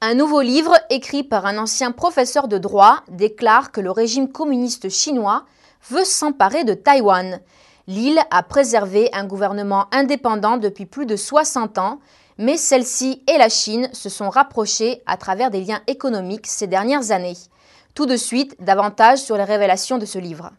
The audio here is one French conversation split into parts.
Un nouveau livre écrit par un ancien professeur de droit déclare que le régime communiste chinois veut s'emparer de Taïwan. L'île a préservé un gouvernement indépendant depuis plus de 60 ans, mais celle-ci et la Chine se sont rapprochées à travers des liens économiques ces dernières années. Tout de suite, davantage sur les révélations de ce livre.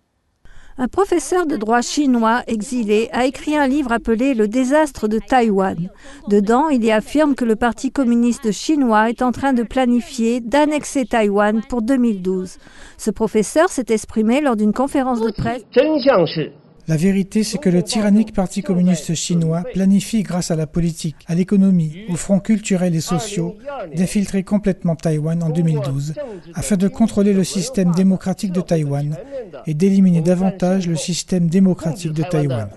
Un professeur de droit chinois exilé a écrit un livre appelé « Le désastre de Taïwan ». Dedans, il y affirme que le Parti communiste chinois est en train de planifier d'annexer Taïwan pour 2012. Ce professeur s'est exprimé lors d'une conférence de presse. La vérité, c'est que le tyrannique Parti communiste chinois planifie, grâce à la politique, à l'économie, aux fronts culturels et sociaux, d'infiltrer complètement Taïwan en 2012, afin de contrôler le système démocratique de Taïwan et d'éliminer davantage le système démocratique de Taïwan.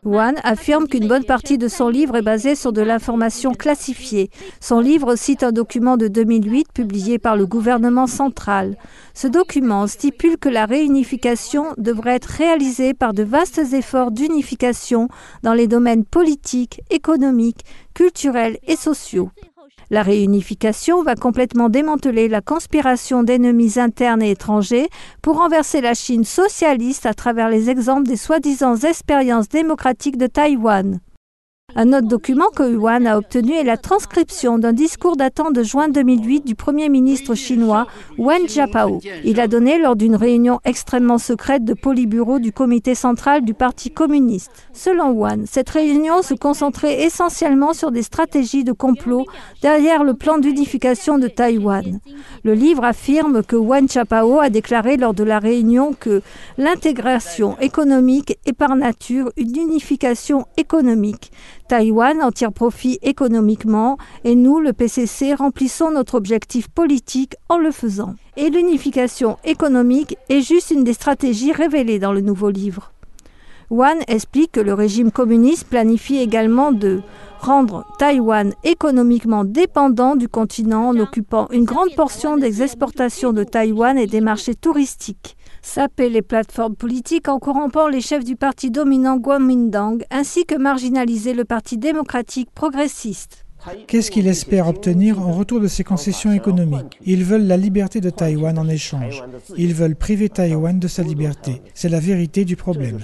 Wan affirme qu'une bonne partie de son livre est basée sur de l'information classifiée. Son livre cite un document de 2008 publié par le gouvernement central. Ce document stipule que la réunification devrait être réalisée par de vastes efforts d'unification dans les domaines politiques, économiques, culturels et sociaux. La réunification va complètement démanteler la conspiration d'ennemis internes et étrangers pour renverser la Chine socialiste à travers les exemples des soi-disant expériences démocratiques de Taïwan. Un autre document que Yuan a obtenu est la transcription d'un discours datant de juin 2008 du Premier ministre chinois Wen Jiabao. Il a donné lors d'une réunion extrêmement secrète de Politburo du comité central du Parti communiste. Selon Wan, cette réunion se concentrait essentiellement sur des stratégies de complot derrière le plan d'unification de Taïwan. Le livre affirme que Wen Jiabao a déclaré lors de la réunion que l'intégration économique est par nature une unification économique. Taïwan en tire profit économiquement et nous, le PCC, remplissons notre objectif politique en le faisant. Et l'unification économique est juste une des stratégies révélées dans le nouveau livre. Wan explique que le régime communiste planifie également de rendre Taïwan économiquement dépendant du continent en occupant une grande portion des exportations de Taïwan et des marchés touristiques. Saper les plateformes politiques en corrompant les chefs du parti dominant Kuomintang ainsi que marginaliser le parti démocratique progressiste. Qu'est-ce qu'ils espèrent obtenir en retour de ces concessions économiques? Ils veulent la liberté de Taïwan en échange. Ils veulent priver Taïwan de sa liberté. C'est la vérité du problème.